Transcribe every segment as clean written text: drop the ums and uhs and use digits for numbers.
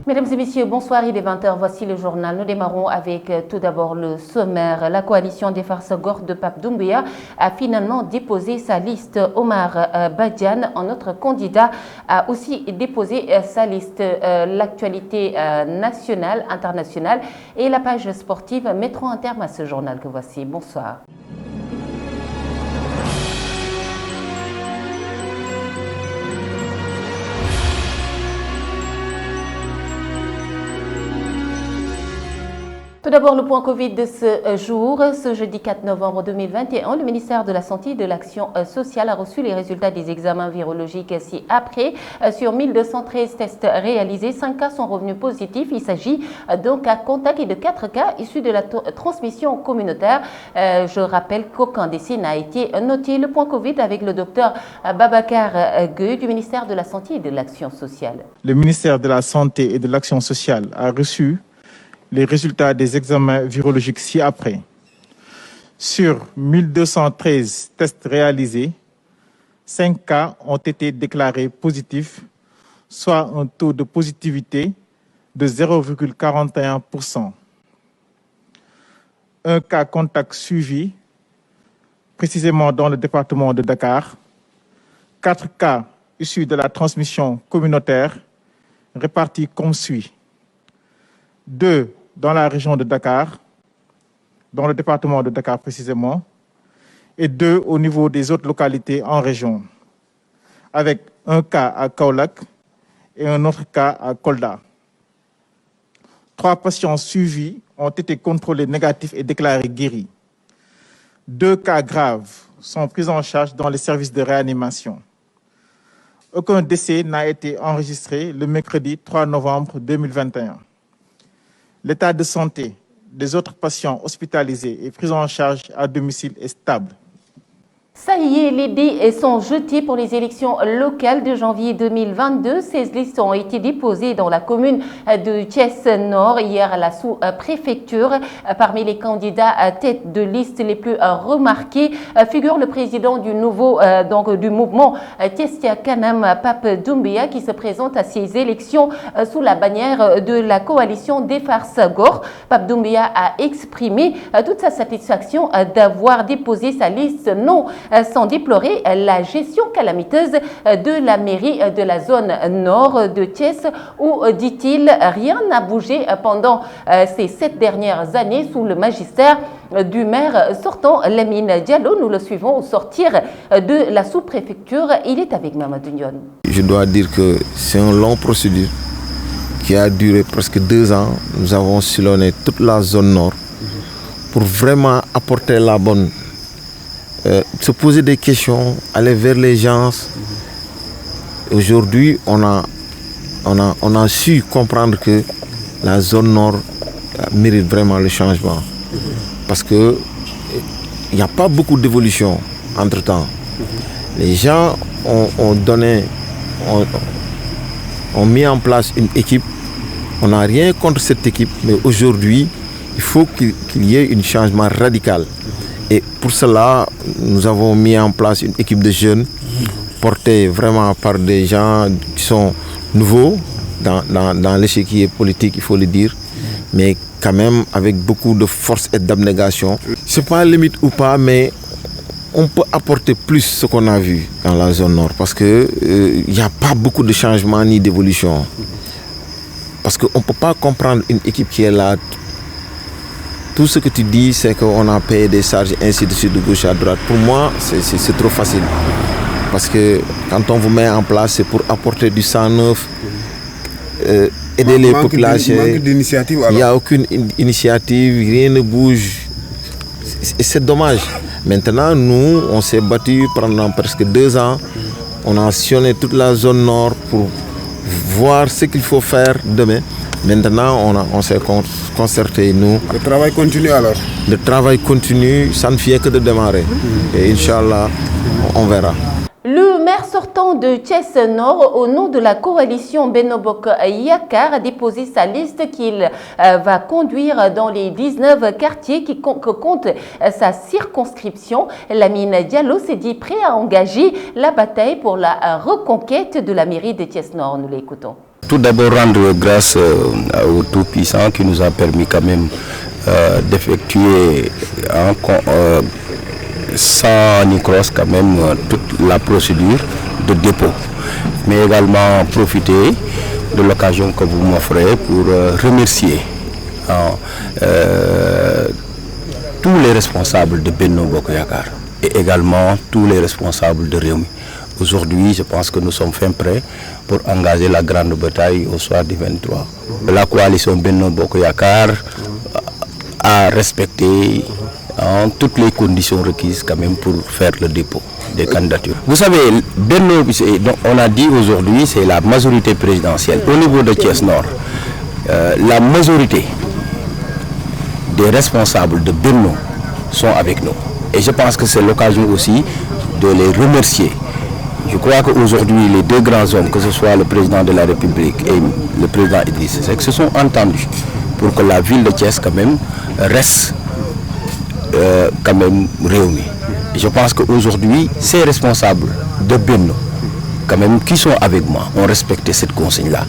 Mesdames et messieurs, bonsoir, il est 20h, voici le journal. Nous démarrons avec tout d'abord le sommaire. La coalition des Farsagor de Pape Doumbia a finalement déposé sa liste. Omar Badian, un autre candidat, a aussi déposé sa liste. L'actualité nationale, internationale et la page sportive mettront un terme à ce journal que voici. Bonsoir. Tout d'abord, le point Covid de ce jour. Ce jeudi 4 novembre 2021, le ministère de la Santé et de l'Action sociale a reçu les résultats des examens virologiques ci-après. Sur 1213 tests réalisés, 5 cas sont revenus positifs. Il s'agit d'un cas contact et de 4 cas issus de la transmission communautaire. Je rappelle qu'aucun décès n'a été noté. Le point Covid avec le docteur Babacar Gueye du ministère de la Santé et de l'Action sociale. Le ministère de la Santé et de l'Action sociale a reçu les résultats des examens virologiques ci-après. Sur 1213 tests réalisés, 5 cas ont été déclarés positifs, soit un taux de positivité de 0,41%. Un cas contact suivi, précisément dans le département de Dakar. 4 cas issus de la transmission communautaire, répartis comme suit. 2 dans la région de Dakar, dans le département de Dakar précisément, et 2 au niveau des autres localités en région, avec un cas à Kaolack et un autre cas à Kolda. 3 patients suivis ont été contrôlés négatifs et déclarés guéris. 2 cas graves sont pris en charge dans les services de réanimation. Aucun décès n'a été enregistré le mercredi 3 novembre 2021. L'état de santé des autres patients hospitalisés et pris en charge à domicile est stable. Ça y est, les dés sont jetés pour les élections locales de janvier 2022. Ces listes ont été déposées dans la commune de Thiès-Nord hier à la sous-préfecture. Parmi les candidats à tête de liste les plus remarqués figure le président du mouvement Thiestia Kanam, Pape Doumbia, qui se présente à ces élections sous la bannière de la coalition des Farsagor. Pape Doumbia a exprimé toute sa satisfaction d'avoir déposé sa liste non sans déplorer la gestion calamiteuse de la mairie de la zone nord de Thiès où, dit-il, rien n'a bougé pendant ces 7 dernières années sous le magistère du maire sortant Lamine Diallo. Nous le suivons au sortir de la sous-préfecture. Il est avec Mamadou Ndion. Je dois dire que c'est une longue procédure qui a duré presque 2 ans. Nous avons sillonné toute la zone nord pour vraiment apporter la bonne se poser des questions, aller vers les gens. Aujourd'hui, on a su comprendre que la zone nord mérite vraiment le changement. Parce qu'il n'y a pas beaucoup d'évolution entre-temps. Les gens ont mis en place une équipe. On n'a rien contre cette équipe, mais aujourd'hui, il faut qu'il y ait un changement radical. Et pour cela, nous avons mis en place une équipe de jeunes portée vraiment par des gens qui sont nouveaux dans l'échiquier politique, il faut le dire, mais quand même avec beaucoup de force et d'abnégation. Ce n'est pas limite ou pas, mais on peut apporter plus ce qu'on a vu dans la zone nord parce qu'il n'y a pas beaucoup de changements ni d'évolution. Parce qu'on ne peut pas comprendre une équipe qui est là. Tout ce que tu dis, c'est qu'on a payé des charges ainsi de suite, de gauche à droite. Pour moi, c'est trop facile. Parce que quand on vous met en place, c'est pour apporter du sang neuf, aider les populations. Il n'y a aucune initiative, rien ne bouge. C'est dommage. Maintenant, nous, on s'est battu pendant presque 2 ans. On a sillonné toute la zone nord pour voir ce qu'il faut faire demain. Maintenant, on s'est concerté, nous. Le travail continue alors? Le travail continue, ça ne fait que de démarrer. Et Inch'Allah, on verra. Le maire sortant de Thiès-Nord, au nom de la coalition Benno Bokk Yakaar, a déposé sa liste qu'il va conduire dans les 19 quartiers que compte sa circonscription. Lamine Diallo s'est dit prêt à engager la bataille pour la reconquête de la mairie de Thiès-Nord. Nous l'écoutons. Tout d'abord rendre grâce au Tout-Puissant qui nous a permis quand même d'effectuer sans Nicros quand même toute la procédure de dépôt. Mais également profiter de l'occasion que vous m'offrez pour remercier tous les responsables de Benno Bokk Yakaar et également tous les responsables de Rewmi. Aujourd'hui, je pense que nous sommes fin prêts pour engager la grande bataille au soir du 23. La coalition Benno Bokk Yakaar a respecté toutes les conditions requises quand même pour faire le dépôt des candidatures. Vous savez, Benno, on a dit aujourd'hui, c'est la majorité présidentielle. Au niveau de Thiès Nord, la majorité des responsables de Benno sont avec nous. Et je pense que c'est l'occasion aussi de les remercier. Je crois qu'aujourd'hui, les deux grands hommes, que ce soit le président de la République et le président Idriss Seck, se sont entendus pour que la ville de Thiès quand même reste quand même Rewmi. Je pense qu'aujourd'hui, ces responsables de Benno, quand même, qui sont avec moi, ont respecté cette consigne-là.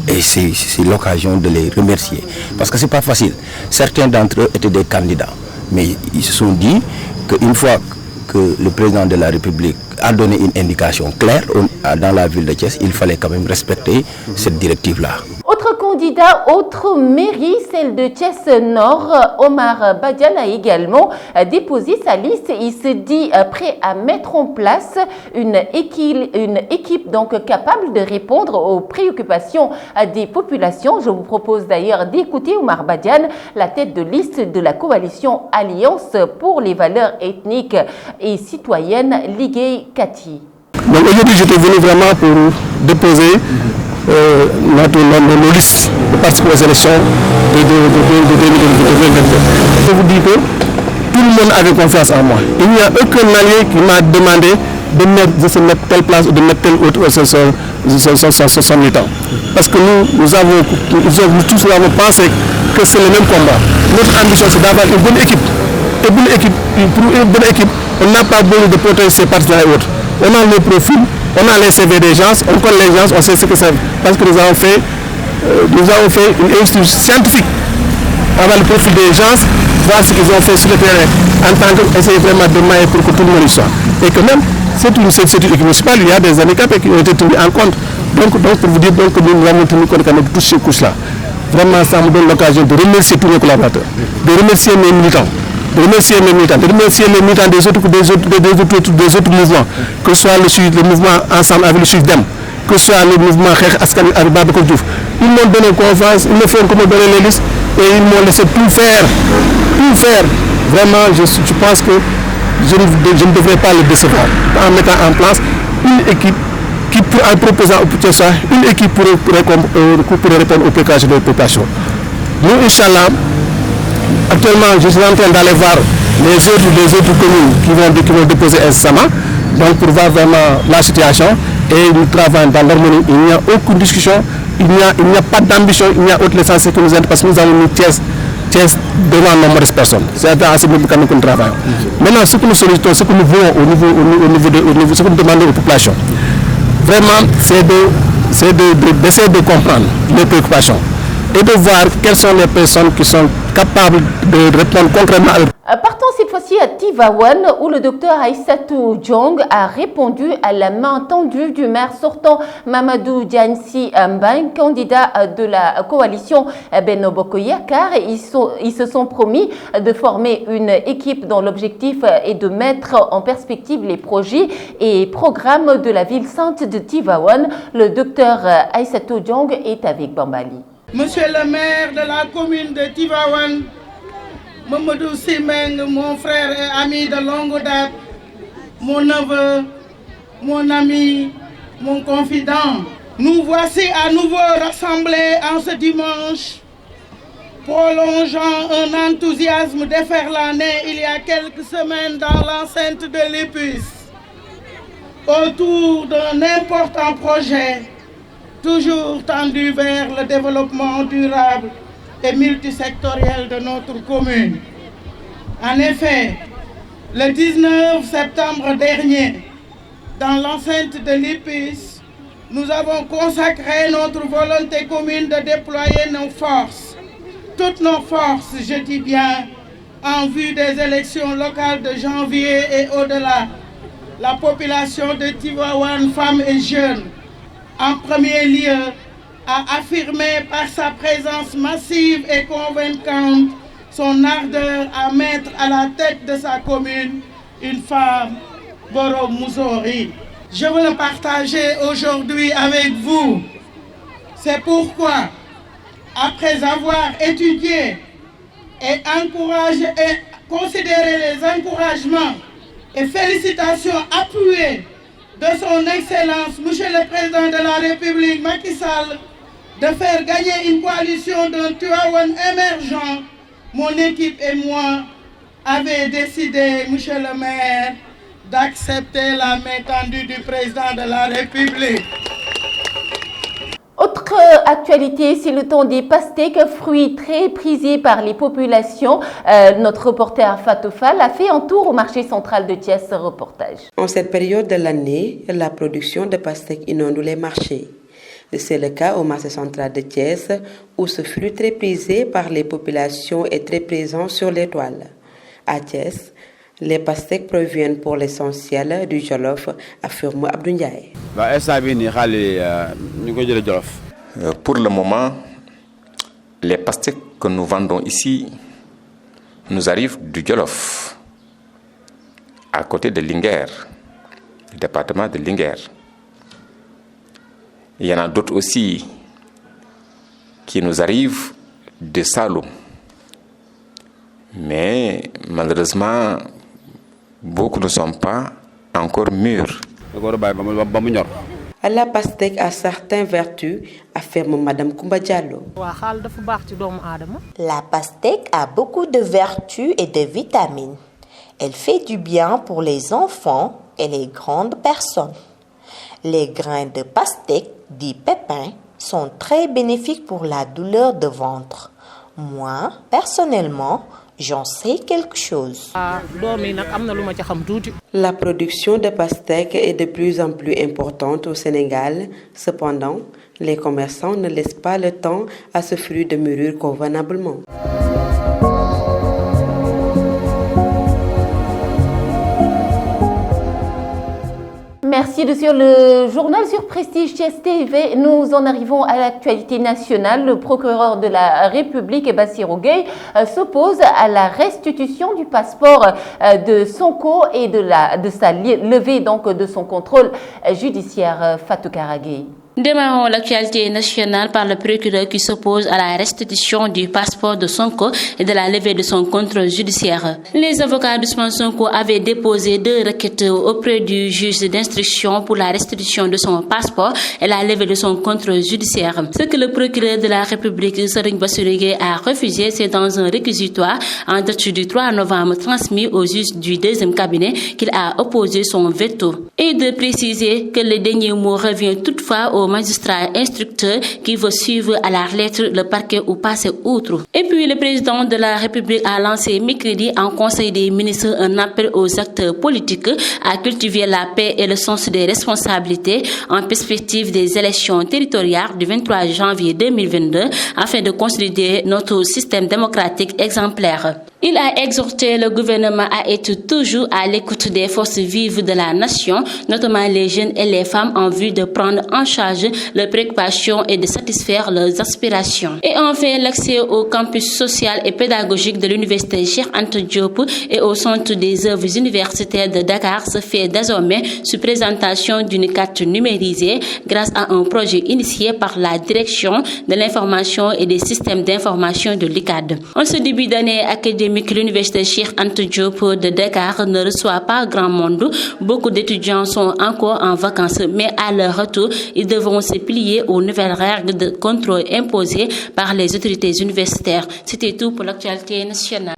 Et c'est l'occasion de les remercier. Parce que c'est pas facile. Certains d'entre eux étaient des candidats. Mais ils se sont dit qu'une fois que le président de la République a donné une indication claire dans la ville de Thiès, il fallait quand même respecter cette directive-là. Autre candidat, autre mairie, celle de Thiès Nord, Omar Badiane a également déposé sa liste. Il se dit prêt à mettre en place une équipe donc capable de répondre aux préoccupations des populations. Je vous propose d'ailleurs d'écouter Omar Badiane, la tête de liste de la coalition Alliance pour les valeurs ethniques et citoyennes, Ligue Kati. Donc aujourd'hui, j'étais venu vraiment pour déposer nos listes de participer aux élections de 2022. Je vous dis que tout le monde avait confiance en moi. Il n'y a aucun allié qui m'a demandé de se mettre telle place ou de mettre telle autre son militant. Parce que nous avons tous pensé que c'est le même combat. Notre ambition, c'est d'avoir une bonne équipe. Et pour une bonne équipe, on n'a pas besoin de protéger ses partenaires et autres. On a le profil, on a les CV des gens, on connaît les gens, on sait ce que c'est. Parce que nous avons fait une étude scientifique avant le profil des gens, voir ce qu'ils ont fait sur le terrain, en tant qu'essayer vraiment de mailler pour que tout le monde y soit. Et que même, c'est une équipe municipale, il y a des handicapés qui ont été tenus en compte. Donc pour vous dire que nous avons tenu compte de toutes ces couches-là. Vraiment, ça me donne l'occasion de remercier tous mes collaborateurs, de remercier mes militants. De remercier les militants des autres mouvements, que ce soit le mouvement Ensemble avec le SUFDEM, que ce soit le mouvement Xeex Askan Wi avec Babacar Diouf. Ils m'ont donné confiance, ils me font comme donner les listes et ils m'ont laissé tout faire. Vraiment, je pense que je ne devrais pas le décevoir en mettant en place une équipe en proposant au Thiessois une équipe pour répondre aux préoccupations de la population. Nous, Inch'Allah, actuellement, je suis en train d'aller voir les autres communes qui vont déposer incessamment, donc pour voir vraiment la situation, et nous travaillons dans l'harmonie. Il n'y a aucune discussion, il n'y a pas d'ambition, il n'y a autre l'essentiel que nous aide parce que nous avons mis Thiès devant nombreuses personnes. C'est dans ce moment que nous travaillons. Maintenant, ce que nous sollicitons, ce que nous voulons ce que nous demandons aux populations, vraiment, c'est d'essayer de comprendre les préoccupations et de voir quelles sont les personnes qui sont capables de répondre concrètement à Partons cette fois-ci à Tivaouane où le docteur Aïssatou Diong a répondu à la main tendue du maire sortant Mamadou Diagne Sy Mbengue, candidat de la coalition Benno Bokk Yakaar. Ils se sont promis de former une équipe dont l'objectif est de mettre en perspective les projets et programmes de la ville sainte de Tivaouane. Le docteur Aïssatou Diong est avec Bambali. Monsieur le maire de la commune de Tivaouane, Mamadou Sy Mbengue, mon frère et ami de longue date, mon neveu, mon ami, mon confident. Nous voici à nouveau rassemblés en ce dimanche, prolongeant un enthousiasme déferlé il y a quelques semaines dans l'enceinte de l'EPUS, autour d'un important projet toujours tendu vers le développement durable et multisectoriel de notre commune. En effet, le 19 septembre dernier, dans l'enceinte de l'EPUS, nous avons consacré notre volonté commune de déployer nos forces, toutes nos forces, je dis bien, en vue des élections locales de janvier et au-delà. La population de Tivaouane, femmes et jeunes, en premier lieu, a affirmé par sa présence massive et convaincante son ardeur à mettre à la tête de sa commune une femme, Boro Mouzori. Je veux le partager aujourd'hui avec vous. C'est pourquoi, après avoir étudié et encouragé et considéré les encouragements et félicitations appuyées de son Excellence, Monsieur le Président de la République, Macky Sall, de faire gagner une coalition d'un Tivaouane émergent, mon équipe et moi avons décidé, Monsieur le maire, d'accepter la main tendue du Président de la République. Autre actualité, c'est le temps des pastèques, fruits très prisés par les populations. Notre reporter Fatou Fall a fait un tour au marché central de Thiès. Reportage. En cette période de l'année, la production de pastèques inonde les marchés. C'est le cas au marché central de Thiès, où ce fruit très prisé par les populations est très présent sur les toiles. À Thiès, les pastèques proviennent pour l'essentiel du Jolof, affirme Abdou Ndiaye. Pour le moment, les pastèques que nous vendons ici nous arrivent du Jolof, à côté de Linguère, du département de Linguère. Il y en a d'autres aussi qui nous arrivent de Saloum. Mais malheureusement, beaucoup ne sont pas encore mûrs. La pastèque a certaines vertus, affirme Madame Koumba Diallo. La pastèque a beaucoup de vertus et de vitamines. Elle fait du bien pour les enfants et les grandes personnes. Les grains de pastèque, dits pépins, sont très bénéfiques pour la douleur de ventre. Moi, personnellement, j'en sais quelque chose. La production de pastèques est de plus en plus importante au Sénégal. Cependant, les commerçants ne laissent pas le temps à ce fruit de mûrir convenablement. Merci de suivre le journal sur Prestige Thiès TV. Nous en arrivons à l'actualité nationale. Le procureur de la République, Bassirou Gueye, s'oppose à la restitution du passeport de Sonko et de sa levée donc de son contrôle judiciaire. Fatou Karagui. Démarrons l'actualité nationale par le procureur qui s'oppose à la restitution du passeport de Sonko et de la levée de son contrôle judiciaire. Les avocats d'Ousmane Sonko avaient déposé 2 requêtes auprès du juge d'instruction pour la restitution de son passeport et la levée de son contrôle judiciaire. Ce que le procureur de la République, Serigne Bassirou Gueye, a refusé, c'est dans un réquisitoire en date du 3 novembre transmis au juge du 2e cabinet qu'il a opposé son veto. Et de préciser que le dernier mot revient toutefois au magistrat instructeur qui veut suivre à la lettre le parquet ou passer outre. Et puis le président de la République a lancé mercredi en Conseil des ministres un appel aux acteurs politiques à cultiver la paix et le sens des responsabilités en perspective des élections territoriales du 23 janvier 2022 afin de consolider notre système démocratique exemplaire. Il a exhorté le gouvernement à être toujours à l'écoute des forces vives de la nation, notamment les jeunes et les femmes, en vue de prendre en charge leurs préoccupations et de satisfaire leurs aspirations. Et enfin, l'accès au campus social et pédagogique de l'université Cheikh Anta Diop et au centre des œuvres universitaires de Dakar se fait désormais sous présentation d'une carte numérisée grâce à un projet initié par la direction de l'information et des systèmes d'information de l'ICAD. En ce début d'année académique, l'université Cheikh Anta Diop de Dakar ne reçoit pas grand monde. Beaucoup d'étudiants sont encore en vacances, mais à leur retour, ils devront se plier aux nouvelles règles de contrôle imposées par les autorités universitaires. C'était tout pour l'actualité nationale.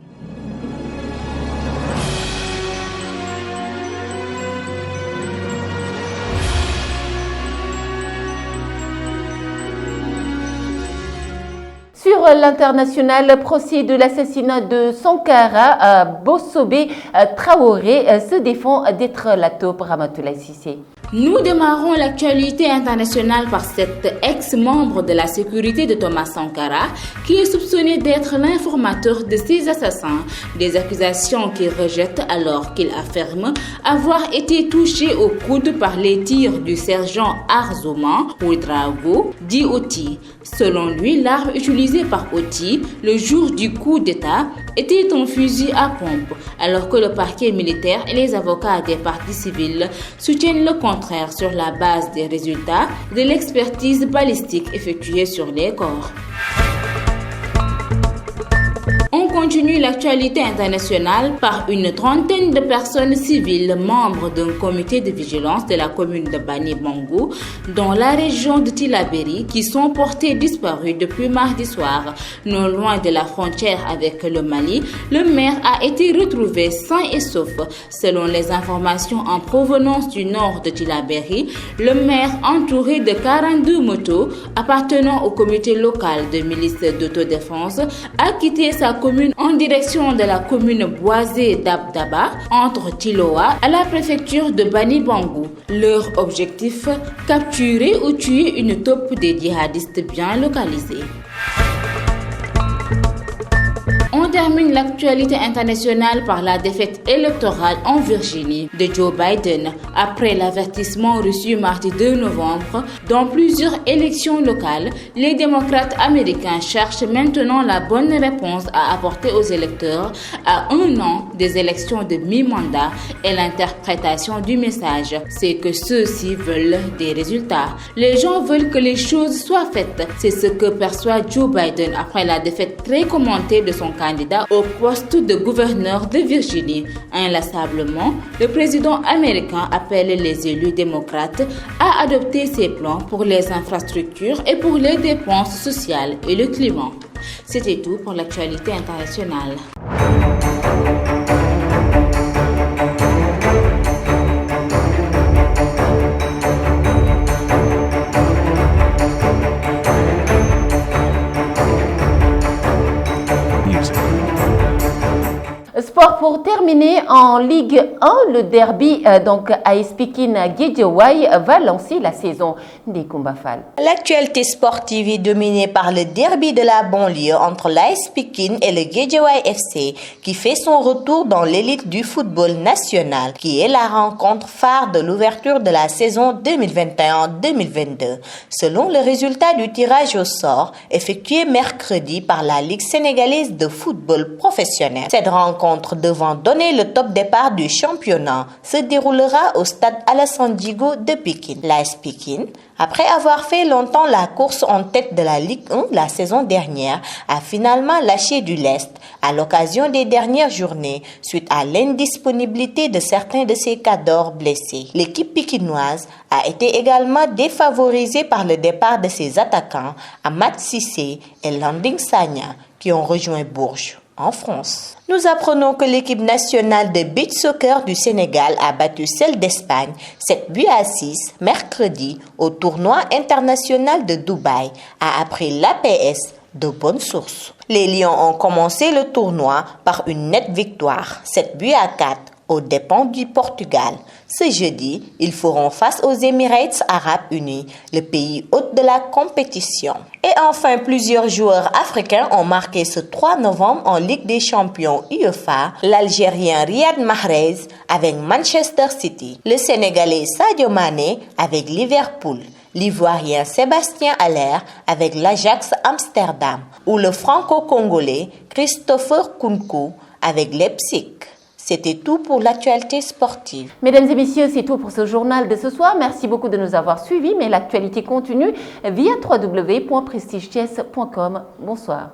Sur l'international, le procès de l'assassinat de Sankara, Bossobé Traoré se défend d'être la taupe. Ramatoulaye Cissé. Nous démarrons l'actualité internationale par cet ex-membre de la sécurité de Thomas Sankara qui est soupçonné d'être l'informateur de ces assassins. Des accusations qu'il rejette alors qu'il affirme avoir été touché au coude par les tirs du sergent Arzoman Ouedraogo, dit Oti. Selon lui, l'arme utilisée par Oti le jour du coup d'État était un fusil à pompe, alors que le parquet militaire et les avocats des parties civiles soutiennent le contraire sur la base des résultats de l'expertise balistique effectuée sur les corps. On continue l'actualité internationale par une trentaine de personnes civiles membres d'un comité de vigilance de la commune de Bani Bangou dans la région de Tillabéri qui sont portés disparus depuis mardi soir. Non loin de la frontière avec le Mali, le maire a été retrouvé sain et sauf. Selon les informations en provenance du nord de Tillabéri, le maire, entouré de 42 motos appartenant au comité local de milices d'autodéfense, a quitté sa commune en direction de la commune boisée d'Abdaba, entre Tiloa à la préfecture de Bani Bangou. Leur objectif, capturer ou tuer une taupe des djihadistes bien localisés. On termine l'actualité internationale par la défaite électorale en Virginie de Joe Biden après l'avertissement reçu mardi 2 novembre. Dans plusieurs élections locales, les démocrates américains cherchent maintenant la bonne réponse à apporter aux électeurs à un an des élections de mi-mandat et l'interprétation du message, c'est que ceux-ci veulent des résultats. Les gens veulent que les choses soient faites. C'est ce que perçoit Joe Biden après la défaite très commentée de son candidat au poste de gouverneur de Virginie. Inlassablement, le président américain appelle les élus démocrates à adopter ses plans pour les infrastructures et pour les dépenses sociales et le climat. C'était tout pour l'actualité internationale. Sport pour terminer en Ligue 1, le derby AS Pikine Guédiawaye va lancer la saison des Kumbafal. L'actualité sportive est dominée par le derby de la banlieue entre l'AS Pikine et le Guédiawaye FC qui fait son retour dans l'élite du football national, qui est la rencontre phare de l'ouverture de la saison 2021-2022. Selon le résultat du tirage au sort effectué mercredi par la Ligue sénégalaise de football professionnel, cette rencontre devant donner le top départ du championnat se déroulera au stade Alassane Djigo de Pikine. L'AS Pikine, après avoir fait longtemps la course en tête de la Ligue 1 la saison dernière, a finalement lâché du lest à l'occasion des dernières journées suite à l'indisponibilité de certains de ses cadors blessés. L'équipe pikinoise a été également défavorisée par le départ de ses attaquants Ahmad Cissé et Landing Sagna qui ont rejoint Bourges en France. Nous apprenons que l'équipe nationale de beach soccer du Sénégal a battu celle d'Espagne 7-6 mercredi au tournoi international de Dubaï, a appris l'APS de bonnes sources. Les Lions ont commencé le tournoi par une nette victoire, 7-4 aux dépens du Portugal. Ce jeudi, ils feront face aux Émirats arabes unis, le pays hôte de la compétition. Et enfin, plusieurs joueurs africains ont marqué ce 3 novembre en Ligue des champions UEFA, l'Algérien Riyad Mahrez avec Manchester City, le Sénégalais Sadio Mané avec Liverpool, l'Ivoirien Sébastien Haller avec l'Ajax Amsterdam ou le Franco-Congolais Christopher Nkunku avec Leipzig. C'était tout pour l'actualité sportive. Mesdames et messieurs, c'est tout pour ce journal de ce soir. Merci beaucoup de nous avoir suivis, mais l'actualité continue via www.prestigechess.com. Bonsoir.